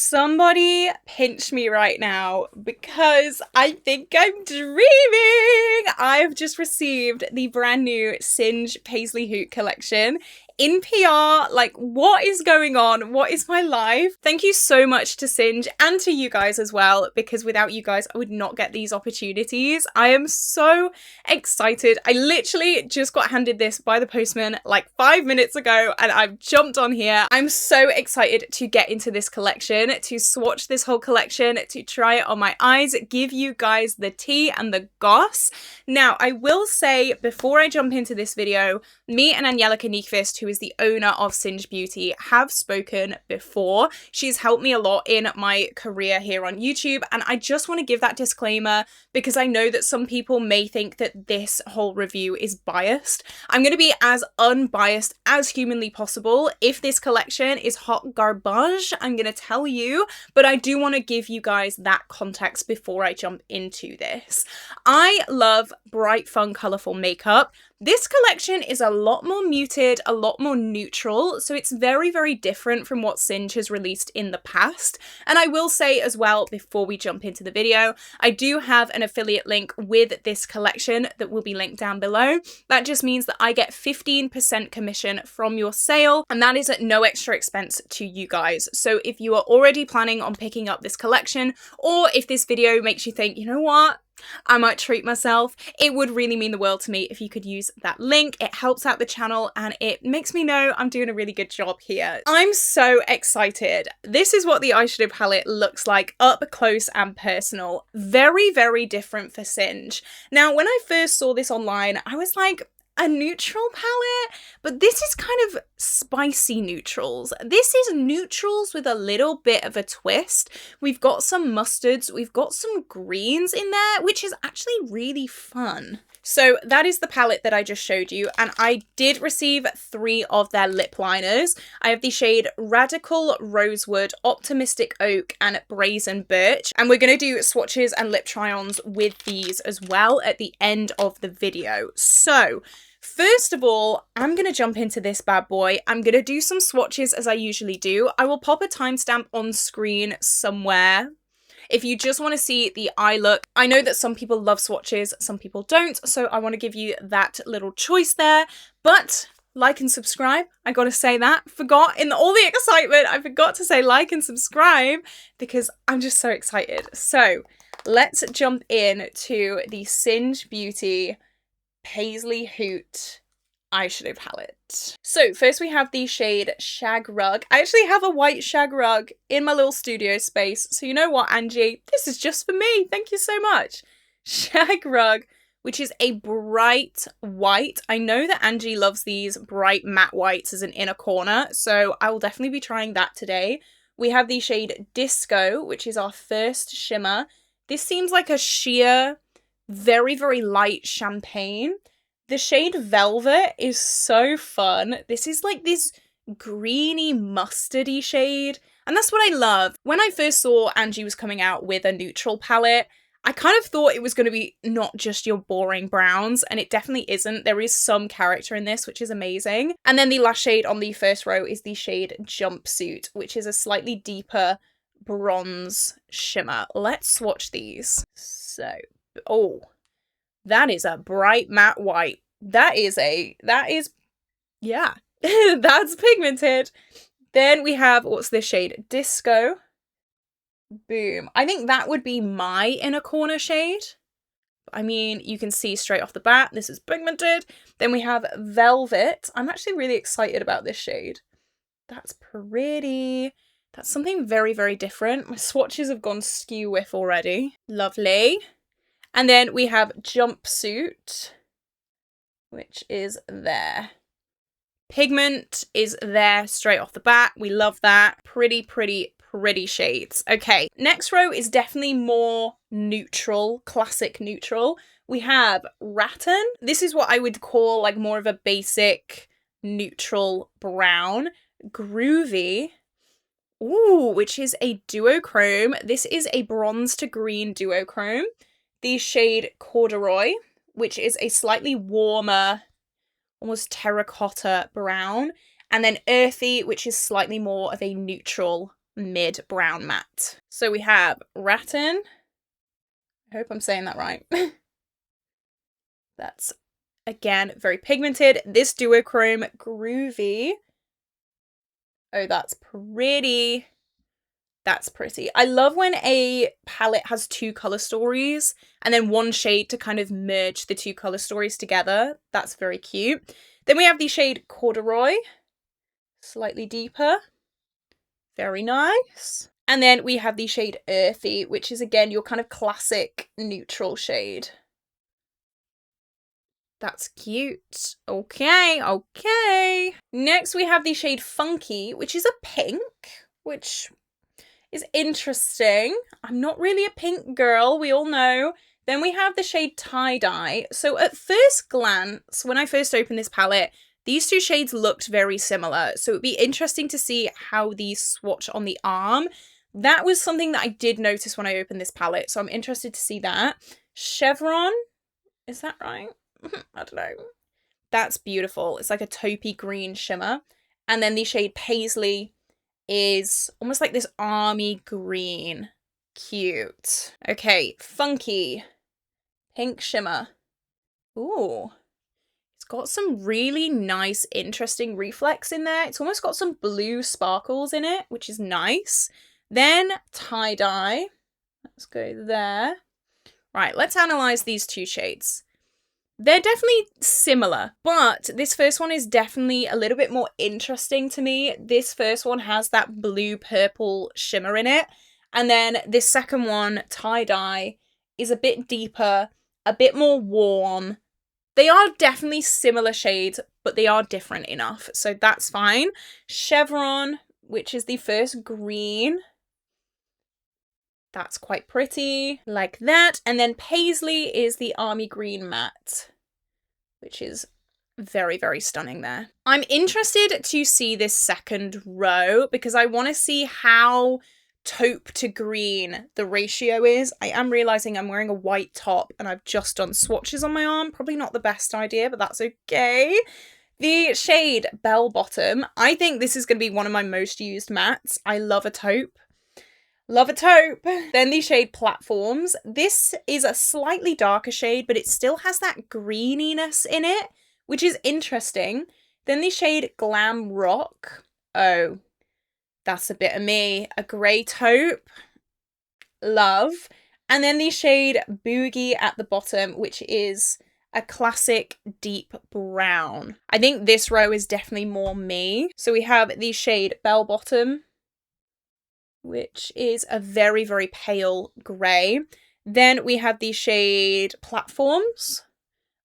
Somebody pinch me right now because I think I'm dreaming. I've just received the brand new Singe Paisley Hoot collection in PR. Like, what is going on? What is my life? Thank you so much to Singe and to you guys as well, because without you guys, I would not get these opportunities. I am so excited. I literally just got handed this by the postman like 5 minutes ago and I've jumped on here. I'm so excited to get into this collection, to swatch this whole collection, to try it on my eyes, give you guys the tea and the goss. Now, I will say before I jump into this video, me and Angelica Nyqvist, who is the owner of Singe Beauty, have spoken before. She's helped me a lot in my career here on YouTube, and I just want to give that disclaimer because I know that some people may think that this whole review is biased. I'm going to be as unbiased as humanly possible. If this collection is hot garbage, I'm going to tell you, but I do want to give you guys that context before I jump into this. I love bright, fun, colourful makeup. This collection is a lot more muted, a lot more neutral, so it's very, very different from what Singe has released in the past. And I will say as well, before we jump into the video, I do have an affiliate link with this collection that will be linked down below. That just means that I get 15% commission from your sale, and that is at no extra expense to you guys. So if you are already planning on picking up this collection, or if this video makes you think, you know what, I might treat myself, it would really mean the world to me if you could use that link. It helps out the channel and it makes me know I'm doing a really good job here. I'm so excited. This is what the eyeshadow palette looks like up close and personal. Very, very different for Singe. Now, when I first saw this online, I was like, a neutral palette, but this is kind of spicy neutrals. This is neutrals with a little bit of a twist. We've got some mustards, we've got some greens in there, which is actually really fun. So that is the palette that I just showed you, and I did receive 3 of their lip liners. I have the shade Radical Rosewood, Optimistic Oak, and Brazen Birch, and we're going to do swatches and lip try-ons with these as well at the end of the video. So first of all, I'm going to jump into this bad boy. I'm going to do some swatches as I usually do. I will pop a timestamp on screen somewhere if you just want to see the eye look. I know that some people love swatches, some people don't, so I want to give you that little choice there. But like and subscribe, I gotta say that. Forgot in all the excitement, I forgot to say like and subscribe because I'm just so excited. So let's jump in to the Singe Beauty Paisley Hoot eyeshadow palette. So first we have the shade Shag Rug. I actually have a white shag rug in my little studio space, so you know what, Angie, this is just for me. Thank you so much. Shag Rug, which is a bright white. I know that Angie loves these bright matte whites as an inner corner, so I will definitely be trying that today. We have the shade Disco, which is our first shimmer. This seems like a sheer, very, very light champagne. The shade Velvet is so fun. This is like this greeny mustardy shade, and that's what I love. When I first saw Angie was coming out with a neutral palette, I kind of thought it was going to be not just your boring browns, and it definitely isn't. There is some character in this, which is amazing. And then the last shade on the first row is the shade Jumpsuit, which is a slightly deeper bronze shimmer. Let's swatch these. So, oh, that is a bright matte white. That is, yeah, that's pigmented. Then we have, what's this shade? Disco. Boom. I think that would be my inner corner shade. I mean, you can see straight off the bat, this is pigmented. Then we have Velvet. I'm actually really excited about this shade. That's pretty. That's something very, very different. My swatches have gone skew with already. Lovely. And then we have Jumpsuit, which is there. Pigment is there straight off the bat. We love that. Pretty, pretty, pretty shades. Okay, next row is definitely more neutral, classic neutral. We have Rattan. This is what I would call like more of a basic neutral brown. Groovy. Ooh, which is a duochrome. This is a bronze to green duochrome. The shade Corduroy, which is a slightly warmer, almost terracotta brown. And then Earthy, which is slightly more of a neutral mid brown matte. So we have Rattan. I hope I'm saying that right. That's, again, very pigmented. This duochrome, Groovy. Oh, that's pretty. That's pretty. I love when a palette has two color stories and then one shade to kind of merge the two color stories together. That's very cute. Then we have the shade Corduroy, slightly deeper. Very nice. And then we have the shade Earthy, which is again your kind of classic neutral shade. That's cute. Okay, okay. Next we have the shade Funky, which is a pink, which is interesting. I'm not really a pink girl, we all know. Then we have the shade Tie-Dye. So at first glance, when I first opened this palette, these two shades looked very similar. So it'd be interesting to see how these swatch on the arm. That was something that I did notice when I opened this palette, so I'm interested to see that. Chevron, is that right? I don't know. That's beautiful. It's like a taupey green shimmer. And then the shade Paisley is almost like this army green. Cute. Okay, Funky. Pink shimmer. Ooh. It's got some really nice, interesting reflex in there. It's almost got some blue sparkles in it, which is nice. Then Tie-Dye. Let's go there. Right, let's analyze these two shades. They're definitely similar, but this first one is definitely a little bit more interesting to me. This first one has that blue-purple shimmer in it. And then this second one, Tie-Dye, is a bit deeper, a bit more warm. They are definitely similar shades, but they are different enough, so that's fine. Chevron, which is the first green. That's quite pretty, like that. And then Paisley is the army green matte, which is very, very stunning there. I'm interested to see this second row because I want to see how taupe to green the ratio is. I am realizing I'm wearing a white top and I've just done swatches on my arm. Probably not the best idea, but that's okay. The shade Bell Bottom. I think this is going to be one of my most used mattes. I love a taupe. Love a taupe. Then the shade Platforms. This is a slightly darker shade, but it still has that greeniness in it, which is interesting. Then the shade Glam Rock. Oh, that's a bit of me. A grey taupe. Love. And then the shade Boogie at the bottom, which is a classic deep brown. I think this row is definitely more me. So we have the shade Bell Bottom, which is a very, very pale grey. Then we have the shade Platforms.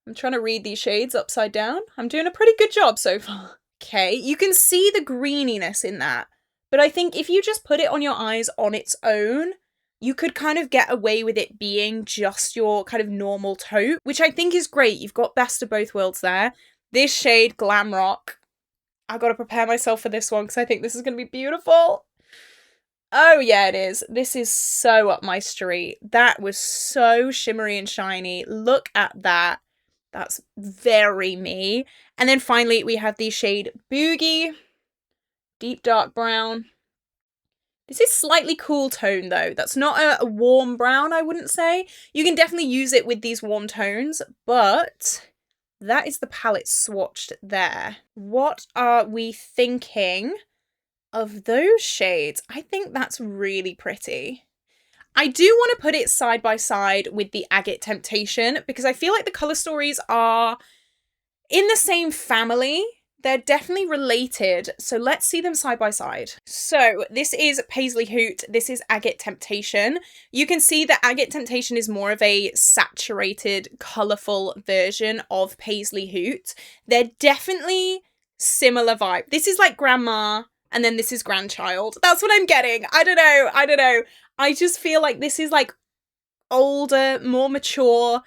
I'm trying to read these shades upside down. I'm doing a pretty good job so far. Okay, you can see the greeniness in that. But I think if you just put it on your eyes on its own, you could kind of get away with it being just your kind of normal taupe, which I think is great. You've got best of both worlds there. This shade Glam Rock. I've got to prepare myself for this one because I think this is going to be beautiful. Oh yeah, it is. This is so up my street. That was so shimmery and shiny. Look at that. That's very me. And then finally we have the shade Boogie. Deep dark brown. This is slightly cool tone though. That's not a warm brown, I wouldn't say. You can definitely use it with these warm tones, but that is the palette swatched there. What are we thinking of those shades? I think that's really pretty. I do want to put it side by side with the Agate Temptation because I feel like the colour stories are in the same family. They're definitely related, so let's see them side by side. So this is Paisley Hoot, this is Agate Temptation. You can see that Agate Temptation is more of a saturated, colourful version of Paisley Hoot. They're definitely similar vibe. This is like grandma, and then this is grandchild. That's what I'm getting. I don't know. I just feel like this is like older, more mature,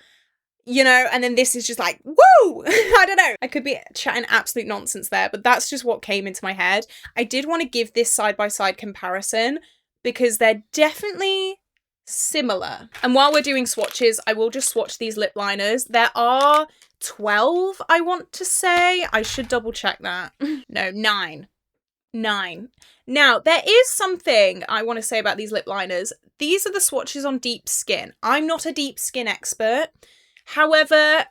you know, and then this is just like, woo! I don't know. I could be chatting absolute nonsense there, but that's just what came into my head. I did want to give this side-by-side comparison because they're definitely similar. And while we're doing swatches, I will just swatch these lip liners. There are 12, I want to say. I should double check that. No, 9. 9. Now, there is something I want to say about these lip liners. These are the swatches on deep skin. I'm not a deep skin expert. However,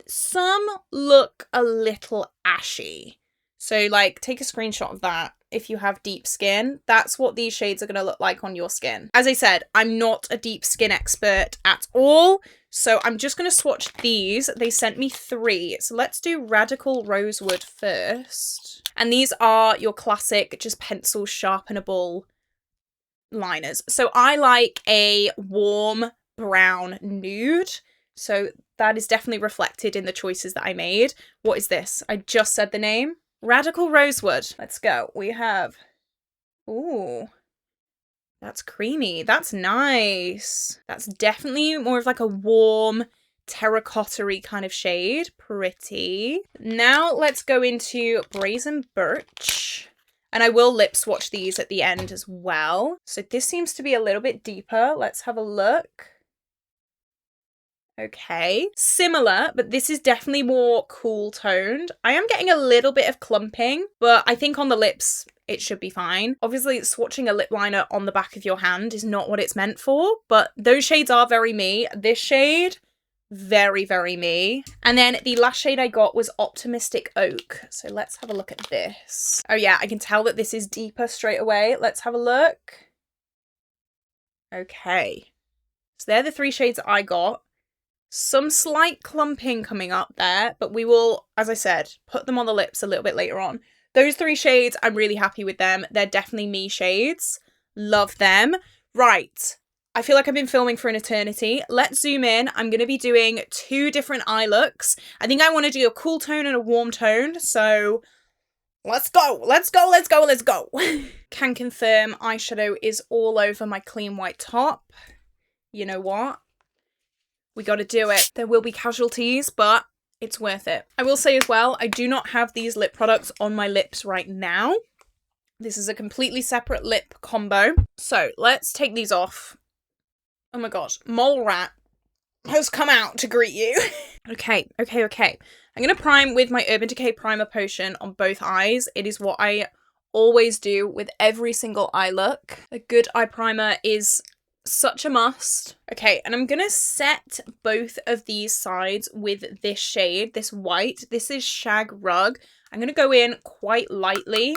some look a little ashy. So, like, take a screenshot of that if you have deep skin. That's what these shades are going to look like on your skin. As I said, I'm not a deep skin expert at all. So I'm just going to swatch these. They sent me 3. So let's do Radical Rosewood first. And these are your classic, just pencil sharpenable liners. So I like a warm brown nude. So that is definitely reflected in the choices that I made. What is this? I just said the name. Radical Rosewood. Let's go. We have... Ooh. That's creamy. That's nice. That's definitely more of like a warm, terracotta-y kind of shade. Pretty. Now let's go into Brazen Birch. And I will lip swatch these at the end as well. So this seems to be a little bit deeper. Let's have a look. Okay. Similar, but this is definitely more cool toned. I am getting a little bit of clumping, but I think on the lips, it should be fine. Obviously, swatching a lip liner on the back of your hand is not what it's meant for, but those shades are very me. This shade, very, very me. And then the last shade I got was Optimistic Oak. So let's have a look at this. Oh yeah, I can tell that this is deeper straight away. Let's have a look. Okay. So they're the 3 shades I got. Some slight clumping coming up there, but we will, as I said, put them on the lips a little bit later on. Those 3 shades, I'm really happy with them. They're definitely me shades. Love them. Right. I feel like I've been filming for an eternity. Let's zoom in. I'm going to be doing 2 different eye looks. I think I want to do a cool tone and a warm tone. So let's go. Let's go. Let's go. Let's go. Can confirm eyeshadow is all over my clean white top. You know what? We got to do it. There will be casualties, but it's worth it. I will say as well, I do not have these lip products on my lips right now. This is a completely separate lip combo. So let's take these off. Oh my gosh, Mole Rat has come out to greet you. Okay. I'm going to prime with my Urban Decay Primer Potion on both eyes. It is what I always do with every single eye look. A good eye primer is such a must. Okay, and I'm gonna set both of these sides with this shade, this white. This is Shag Rug. I'm gonna go in quite lightly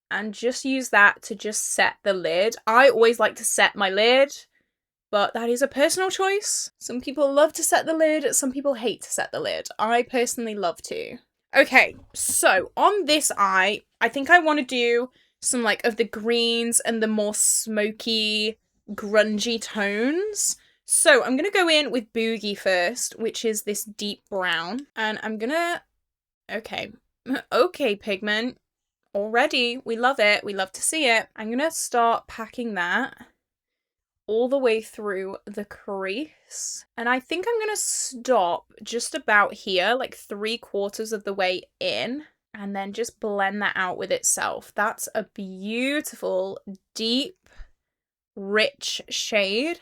and just use that to just set the lid. I always like to set my lid, but that is a personal choice. Some people love to set the lid, some people hate to set the lid. I personally love to. Okay, so on this eye, I think I want to do some like of the greens and the more smoky, grungy tones. So I'm gonna go in with Boogie first, which is this deep brown, and I'm gonna okay pigment already, we love it, we love to see it. I'm gonna start packing that all the way through the crease, and I think I'm gonna stop just about here, like 3/4 of the way in, and then just blend that out with itself. That's a beautiful deep rich shade.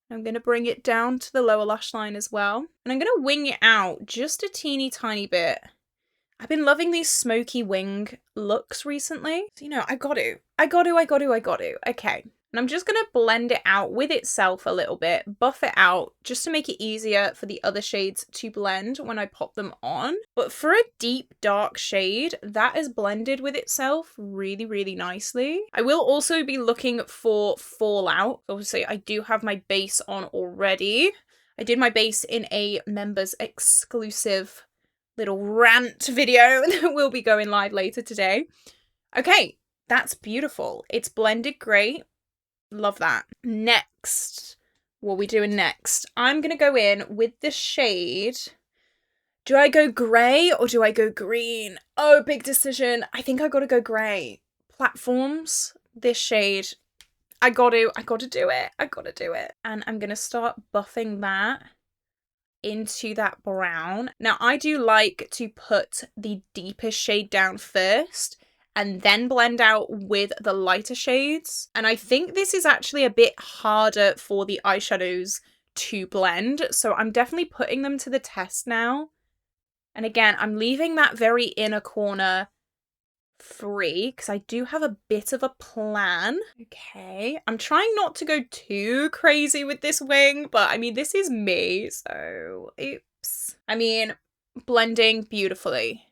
I'm going to bring it down to the lower lash line as well. And I'm going to wing it out just a teeny tiny bit. I've been loving these smoky wing looks recently. So, you know, I got to. Okay. And I'm just going to blend it out with itself a little bit, buff it out, just to make it easier for the other shades to blend when I pop them on. But for a deep, dark shade, that is blended with itself really, really nicely. I will also be looking for fallout. Obviously, I do have my base on already. I did my base in a members exclusive little rant video that will be going live later today. Okay, that's beautiful. It's blended great. Love that. Next, what are we doing next? I'm going to go in with the shade. Do I go grey or do I go green? Oh, big decision. I think I got to go grey. Platforms, this shade. I got to do it. And I'm going to start buffing that into that brown. Now, I do like to put the deepest shade down first and then blend out with the lighter shades. And I think this is actually a bit harder for the eyeshadows to blend, so I'm definitely putting them to the test now. And again, I'm leaving that very inner corner free because I do have a bit of a plan. Okay, I'm trying not to go too crazy with this wing, but I mean, this is me, so oops. I mean, blending beautifully.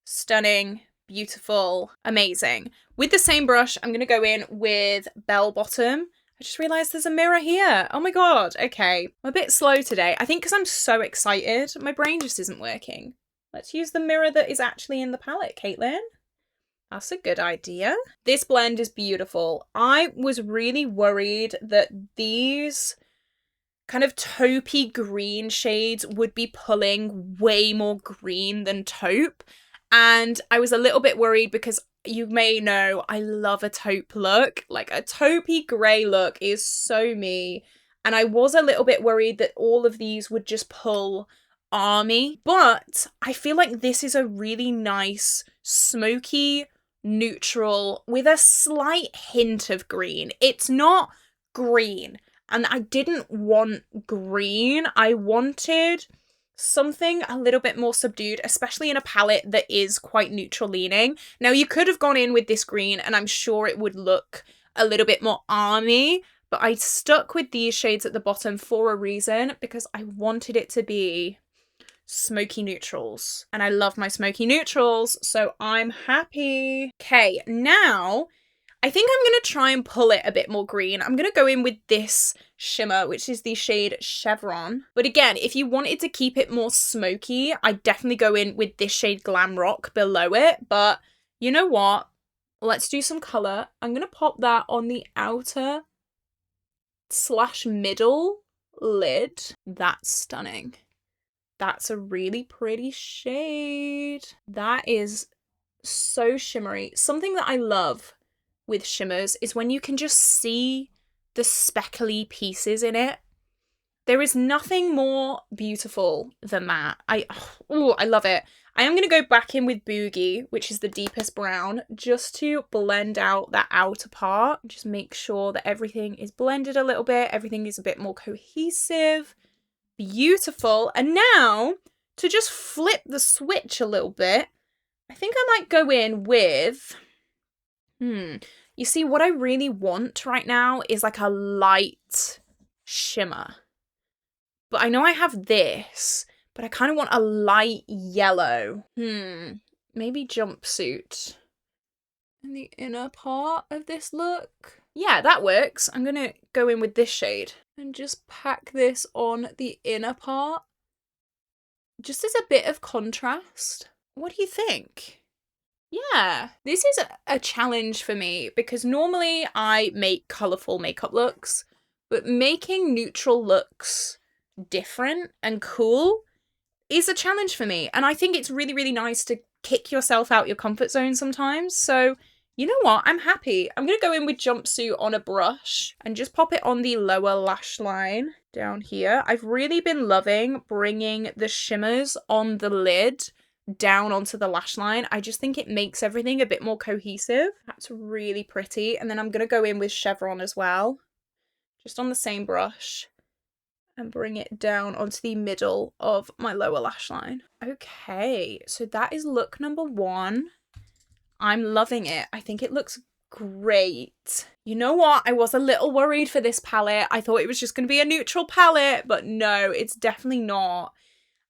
Stunning, beautiful, amazing. With the same brush, I'm going to go in with Bell Bottom. I just realised there's a mirror here. Oh my god, okay. I'm a bit slow today. I think because I'm so excited, my brain just isn't working. Let's use the mirror that is actually in the palette, Caitlin. That's a good idea. This blend is beautiful. I was really worried that these kind of taupey green shades would be pulling way more green than taupe. And I was a little bit worried because you may know I love a taupe look. Like a taupey grey look is so me. And I was a little bit worried that all of these would just pull army. But I feel like this is a really nice, smoky, neutral with a slight hint of green. It's not green. And I didn't want green. I wanted something a little bit more subdued, especially in a palette that is quite neutral leaning. Now, you could have gone in with this green and I'm sure it would look a little bit more army, but I stuck with these shades at the bottom for a reason, because I wanted it to be smoky neutrals. And I love my smoky neutrals, so I'm happy. Okay, now I think I'm going to try and pull it a bit more green. I'm going to go in with this shimmer, which is the shade Chevron. But again, if you wanted to keep it more smoky, I'd definitely go in with this shade Glam Rock below it. But you know what? Let's do some colour. I'm going to pop that on the outer / middle lid. That's stunning. That's a really pretty shade. That is so shimmery. Something that I love with shimmers is when you can just see the speckly pieces in it. There is nothing more beautiful than that. I love it. I am going to go back in with Boogie, which is the deepest brown, just to blend out that outer part. Just make sure that everything is blended a little bit. Everything is a bit more cohesive. Beautiful. And now, to just flip the switch a little bit, I think I might go in with... You see, what I really want right now is like a light shimmer. But I know I have this, but I kind of want a light yellow. Maybe jumpsuit in the inner part of this look. Yeah, that works. I'm going to go in with this shade and just pack this on the inner part. Just as a bit of contrast. What do you think? Yeah, this is a challenge for me because normally I make colourful makeup looks, but making neutral looks different and cool is a challenge for me. And I think it's really, really nice to kick yourself out your comfort zone sometimes. So, you know what? I'm happy. I'm going to go in with Jumpsuit on a brush and just pop it on the lower lash line down here. I've really been loving bringing the shimmers on the lid down onto the lash line. I just think it makes everything a bit more cohesive. That's really pretty. And then I'm going to go in with Chevron as well, just on the same brush, and bring it down onto the middle of my lower lash line. Okay, so that is look number 1. I'm loving it. I think it looks great. You know what? I was a little worried for this palette. I thought it was just going to be a neutral palette, but no, it's definitely not.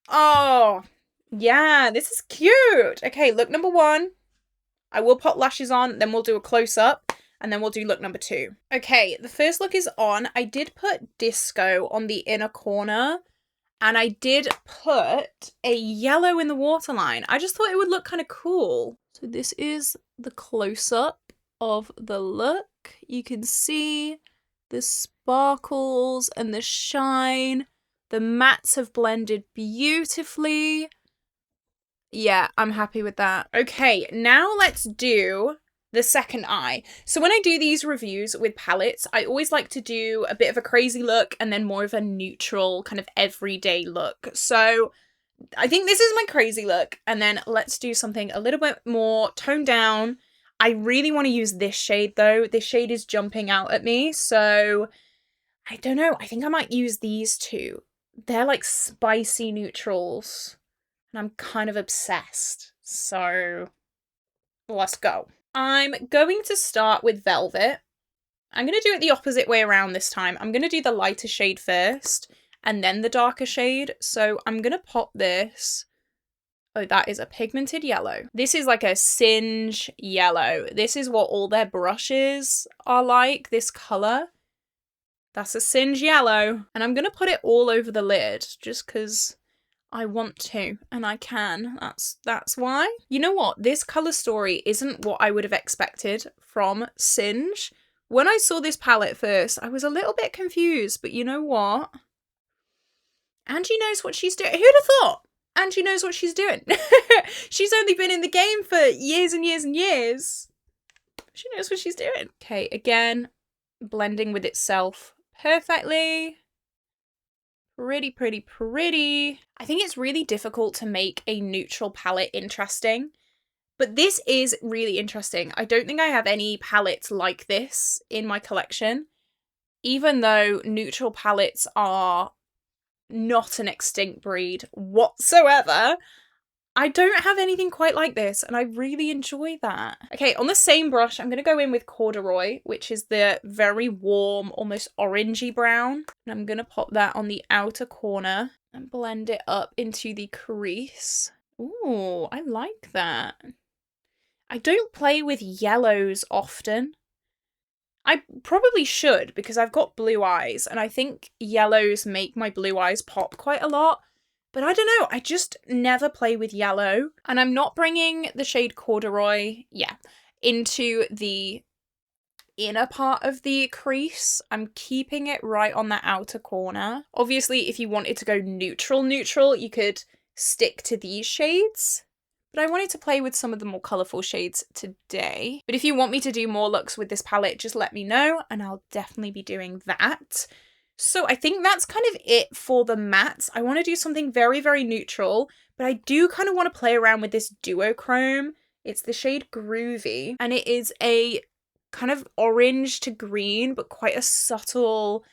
Oh, yeah, this is cute. Okay, look number 1. I will pop lashes on, then we'll do a close-up, and then we'll do look number 2. Okay, the first look is on. I did put Disco on the inner corner, and I did put a yellow in the waterline. I just thought it would look kind of cool. So this is the close-up of the look. You can see the sparkles and the shine. The mattes have blended beautifully. Yeah, I'm happy with that. Okay, now let's do the second eye. So when I do these reviews with palettes, I always like to do a bit of a crazy look and then more of a neutral kind of everyday look. So I think this is my crazy look, and then let's do something a little bit more toned down. I really want to use this shade though. This shade is jumping out at me, so I don't know. I think I might use these two. They're like spicy neutrals, and I'm kind of obsessed. So Let's go. I'm going to start with Velvet. I'm going to do it the opposite way around this time. I'm going to do the lighter shade first and then the darker shade. So I'm going to pop this. Oh, that is a pigmented yellow. This is like a Singe yellow. This is what all their brushes are like, this colour. That's a Singe yellow. And I'm going to put it all over the lid just because I want to and I can. That's why. You know what? This colour story isn't what I would have expected from Singe. When I saw this palette first, I was a little bit confused, but you know what? Angie knows what she's doing. Who'd have thought? Angie knows what she's doing. She's only been in the game for years and years and years. She knows what she's doing. Okay, again, blending with itself perfectly. Pretty, pretty, pretty. I think it's really difficult to make a neutral palette interesting. But this is really interesting. I don't think I have any palettes like this in my collection. Even though neutral palettes are not an extinct breed whatsoever, I don't have anything quite like this, and I really enjoy that. Okay, on the same brush, I'm going to go in with Corduroy, which is the very warm, almost orangey brown. And I'm going to pop that on the outer corner and blend it up into the crease. Ooh, I like that. I don't play with yellows often. I probably should because I've got blue eyes and I think yellows make my blue eyes pop quite a lot. But I don't know, I just never play with yellow. And I'm not bringing the shade Corduroy, into the inner part of the crease. I'm keeping it right on the outer corner. Obviously, if you wanted to go neutral, you could stick to these shades. But I wanted to play with some of the more colourful shades today. But if you want me to do more looks with this palette, just let me know and I'll definitely be doing that. So I think that's kind of it for the mattes. I want to do something very, very neutral, but I do kind of want to play around with this duochrome. It's the shade Groovy, and it is a kind of orange to green, but quite a subtle,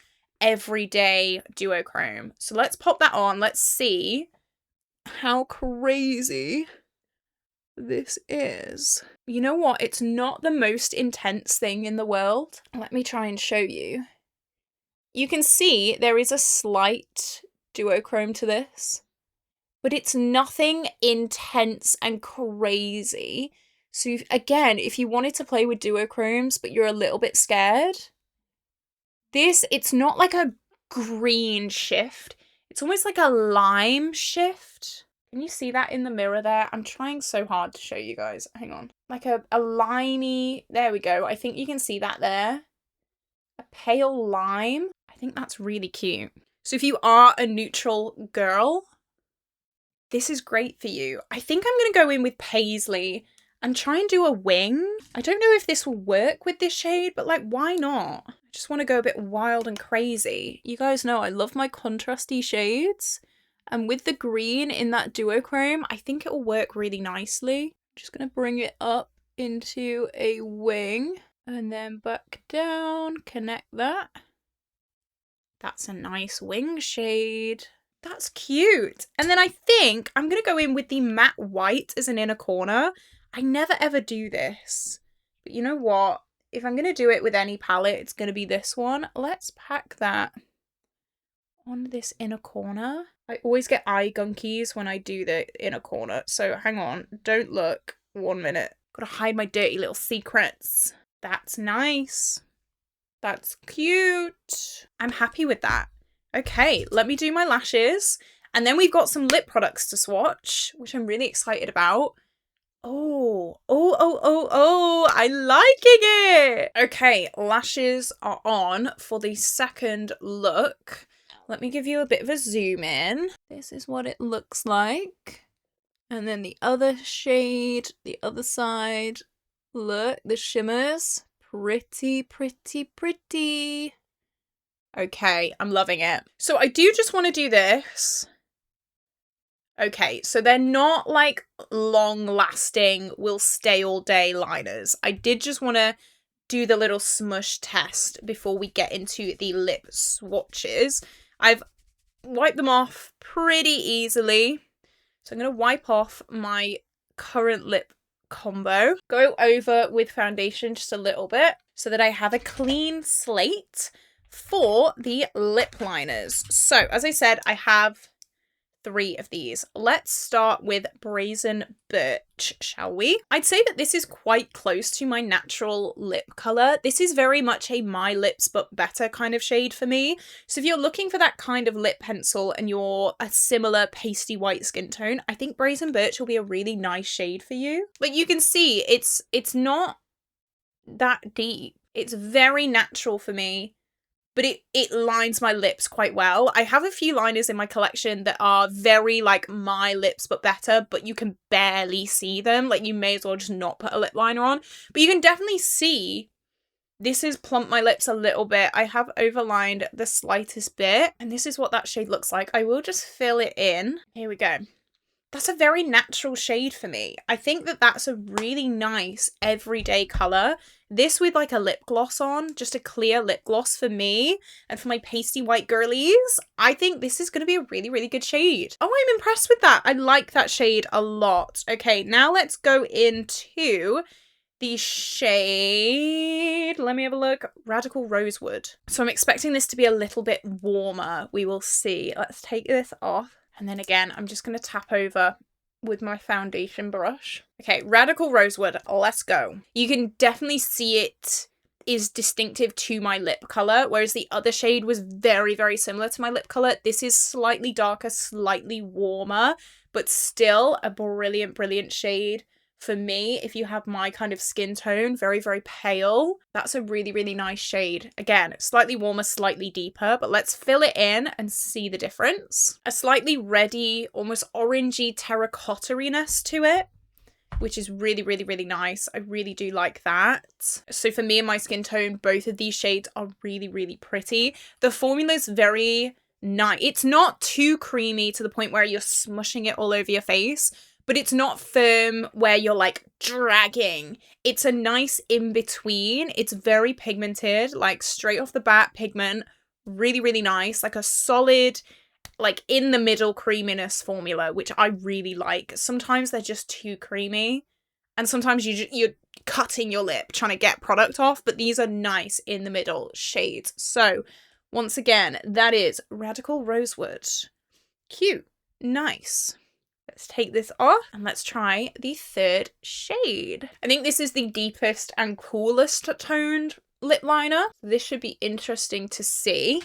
everyday duochrome. So let's pop that on. Let's see how crazy this is. You know what? It's not the most intense thing in the world. Let me try and show you. You can see there is a slight duochrome to this, but it's nothing intense and crazy. So again, if you wanted to play with duochromes, but you're a little bit scared, it's not like a green shift. It's almost like a lime shift. Can you see that in the mirror there? I'm trying so hard to show you guys. Hang on. Like a limey, there we go. I think you can see that there. A pale lime. I think that's really cute. So if you are a neutral girl, this is great for you. I think I'm going to go in with Paisley and try and do a wing. I don't know if this will work with this shade, but like, why not? I just want to go a bit wild and crazy. You guys know I love my contrasty shades. And with the green in that duochrome, I think it will work really nicely. I'm just going to bring it up into a wing and then back down, connect that. That's a nice wing shade. That's cute. And then I think I'm going to go in with the matte white as an inner corner. I never ever do this. But you know what? If I'm going to do it with any palette, it's going to be this one. Let's pack that on this inner corner. I always get eye gunkies when I do the inner corner. So hang on. Don't look. 1 minute. Gotta hide my dirty little secrets. That's nice. That's cute. I'm happy with that. Okay, let me do my lashes. And then we've got some lip products to swatch, which I'm really excited about. Oh, I'm liking it. Okay, lashes are on for the second look. Let me give you a bit of a zoom in. This is what it looks like. And then the other shade, the other side. Look, the shimmers. Pretty, pretty, pretty. Okay, I'm loving it. So I do just want to do this. Okay, so they're not like long lasting, will stay all day liners. I did just want to do the little smush test before we get into the lip swatches. I've wiped them off pretty easily. So I'm going to wipe off my current lip combo. Go over with foundation just a little bit so that I have a clean slate for the lip liners. So as I said, I have 3 of these. Let's start with Brazen Birch, shall we? I'd say that this is quite close to my natural lip colour. This is very much a My Lips But Better kind of shade for me. So if you're looking for that kind of lip pencil and you're a similar pasty white skin tone, I think Brazen Birch will be a really nice shade for you. But you can see it's not that deep. It's very natural for me, but it lines my lips quite well. I have a few liners in my collection that are very like My Lips But Better, but you can barely see them. Like you may as well just not put a lip liner on. But you can definitely see this has plumped my lips a little bit. I have overlined the slightest bit, and this is what that shade looks like. I will just fill it in. Here we go. That's a very natural shade for me. I think that that's a really nice everyday colour. This with like a lip gloss on, just a clear lip gloss for me and for my pasty white girlies, I think this is going to be a really, really good shade. Oh, I'm impressed with that. I like that shade a lot. Okay, now let's go into the shade, let me have a look, Radical Rosewood. So I'm expecting this to be a little bit warmer. We will see. Let's take this off. And then again, I'm just going to tap over with my foundation brush. Okay, Radical Rosewood, let's go. You can definitely see it is distinctive to my lip colour, whereas the other shade was very, very similar to my lip colour. This is slightly darker, slightly warmer, but still a brilliant, brilliant shade. For me, if you have my kind of skin tone, very, very pale, that's a really, really nice shade. Again, slightly warmer, slightly deeper, but let's fill it in and see the difference. A slightly reddy, almost orangey terracotta-iness to it, which is really, really, really nice. I really do like that. So for me and my skin tone, both of these shades are really, really pretty. The formula is very nice. It's not too creamy to the point where you're smushing it all over your face, but it's not firm where you're like dragging. It's a nice in-between. It's very pigmented, like straight off the bat pigment. Really, really nice. Like a solid, like in the middle creaminess formula, which I really like. Sometimes they're just too creamy. And sometimes you're cutting your lip trying to get product off. But these are nice in the middle shades. So once again, that is Radical Rosewood. Cute. Nice. Let's take this off and let's try the third shade. I think this is the deepest and coolest toned lip liner. This should be interesting to see.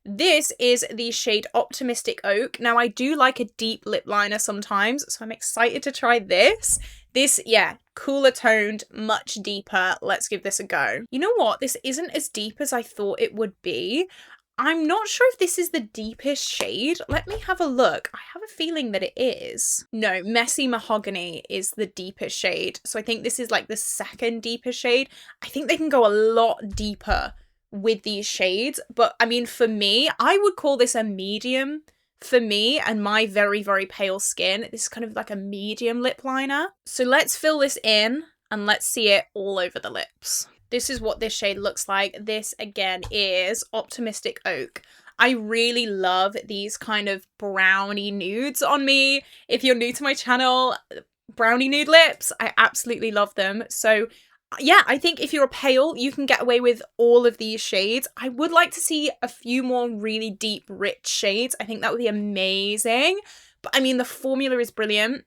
This is the shade Optimistic Oak. Now, I do like a deep lip liner sometimes, so I'm excited to try this. This, yeah, cooler toned, much deeper. Let's give this a go. You know what? This isn't as deep as I thought it would be. I'm not sure if this is the deepest shade. Let me have a look. I have a feeling that it is. No, Messy Mahogany is the deepest shade. So I think this is like the second deepest shade. I think they can go a lot deeper with these shades. But I mean, for me, I would call this a medium. For me and my very, very pale skin, this is kind of like a medium lip liner. So let's fill this in and let's see it all over the lips. This is what this shade looks like. This, again, is Optimistic Oak. I really love these kind of brownie nudes on me. If you're new to my channel, brownie nude lips, I absolutely love them. So, yeah, I think if you're pale, you can get away with all of these shades. I would like to see a few more really deep, rich shades. I think that would be amazing. But, I mean, the formula is brilliant.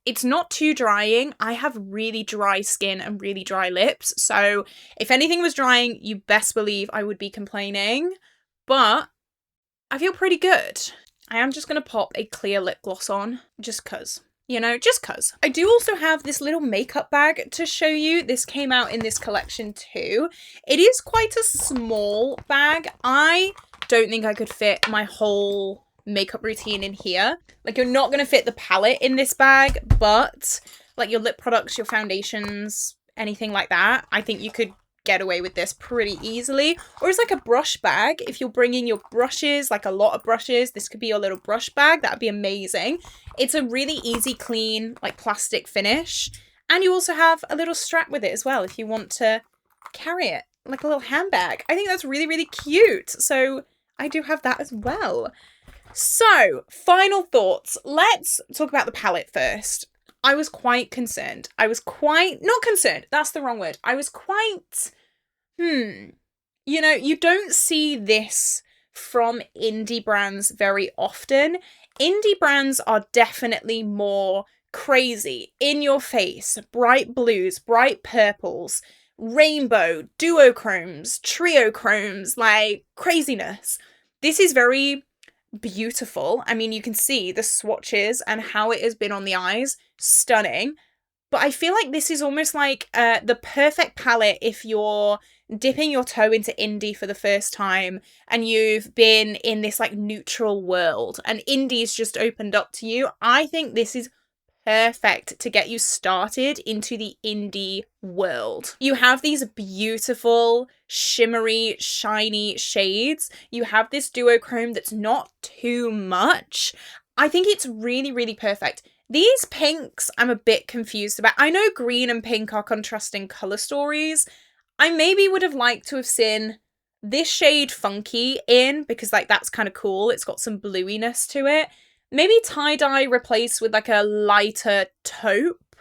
It's not too drying. I have really dry skin and really dry lips. So if anything was drying, you best believe I would be complaining. But I feel pretty good. I am just going to pop a clear lip gloss on just because. You know, just cuz. I do also have this little makeup bag to show you. This came out in this collection too. It is quite a small bag. I don't think I could fit my whole makeup routine in here. Like, you're not going to fit the palette in this bag, but like your lip products, your foundations, anything like that, I think you could get away with this pretty easily. Or it's like a brush bag. If you're bringing your brushes, like a lot of brushes, this could be your little brush bag. That would be amazing. It's a really easy, clean, like plastic finish. And you also have a little strap with it as well if you want to carry it, like a little handbag. I think that's really, really cute. So I do have that as well. So, final thoughts. Let's talk about the palette first. I was quite concerned. Not concerned, that's the wrong word. I was quite, you know, you don't see this from indie brands very often. Indie brands are definitely more crazy, in your face, bright blues, bright purples, rainbow, duochromes, triochromes, like craziness. This is very beautiful. I mean, you can see the swatches and how it has been on the eyes. Stunning. But I feel like this is almost like the perfect palette if you're dipping your toe into indie for the first time and you've been in this like neutral world and indie's just opened up to you. I think this is perfect to get you started into the indie world. You have these beautiful, shimmery, shiny shades. You have this duochrome that's not too much. I think it's really, really perfect. These pinks I'm a bit confused about. I know green and pink are contrasting colour stories. I maybe would have liked to have seen this shade Funky in, because like that's kind of cool. It's got some bluiness to it. Maybe tie-dye replaced with like a lighter taupe.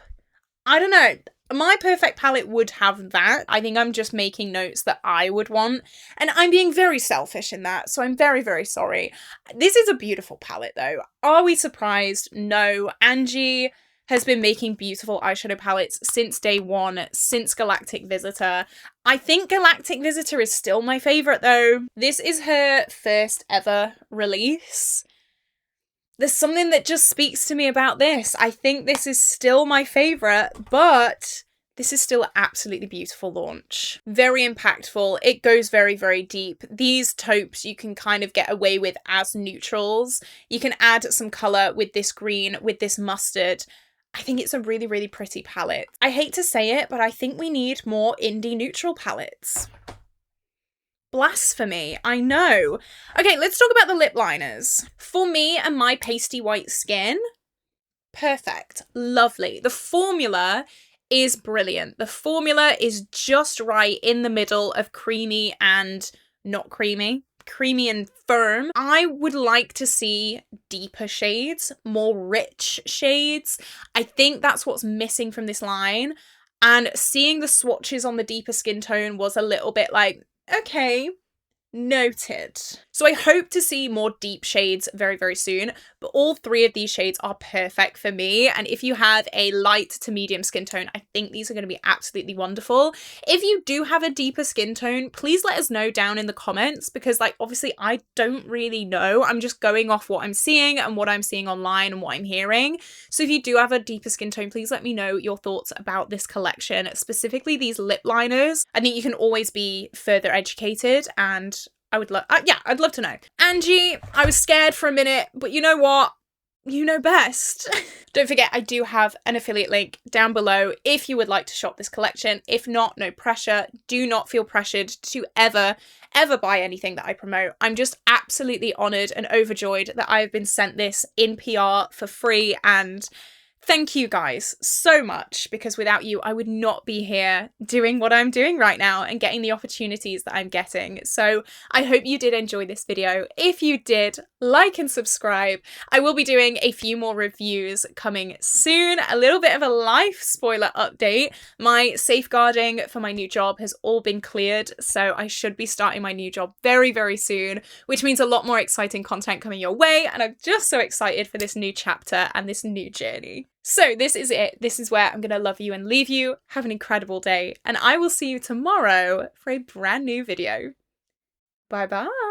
I don't know. My perfect palette would have that. I think I'm just making notes that I would want. And I'm being very selfish in that, so I'm very, very sorry. This is a beautiful palette though. Are we surprised? No. Angie has been making beautiful eyeshadow palettes since day one, since Galactic Visitor. I think Galactic Visitor is still my favourite though. This is her first ever release. There's something that just speaks to me about this. I think this is still my favourite, but this is still an absolutely beautiful launch. Very impactful. It goes very, very deep. These taupes you can kind of get away with as neutrals. You can add some colour with this green, with this mustard. I think it's a really, really pretty palette. I hate to say it, but I think we need more indie neutral palettes. Blasphemy, I know. Okay, let's talk about the lip liners. For me and my pasty white skin, perfect, lovely. The formula is brilliant. The formula is just right in the middle of creamy and not creamy. Creamy and firm. I would like to see deeper shades, more rich shades. I think that's what's missing from this line. And seeing the swatches on the deeper skin tone was a little bit like, okay, noted. So I hope to see more deep shades very, very soon, but all three of these shades are perfect for me. And if you have a light to medium skin tone, I think these are going to be absolutely wonderful. If you do have a deeper skin tone, please let us know down in the comments, because like obviously I don't really know. I'm just going off what I'm seeing and what I'm seeing online and what I'm hearing. So if you do have a deeper skin tone, please let me know your thoughts about this collection, specifically these lip liners. I think you can always be further educated, and I would love, yeah, I'd love to know. Angie, I was scared for a minute, but you know what? You know best. Don't forget, I do have an affiliate link down below if you would like to shop this collection. If not, no pressure. Do not feel pressured to ever buy anything that I promote. I'm just absolutely honoured and overjoyed that I've been sent this in PR for free, and thank you guys so much, because without you, I would not be here doing what I'm doing right now and getting the opportunities that I'm getting. So I hope you did enjoy this video. If you did, like and subscribe. I will be doing a few more reviews coming soon. A little bit of a life spoiler update. My safeguarding for my new job has all been cleared, so I should be starting my new job very, very soon, which means a lot more exciting content coming your way, and I'm just so excited for this new chapter and this new journey. So this is it. This is where I'm going to love you and leave you. Have an incredible day, and I will see you tomorrow for a brand new video. Bye bye.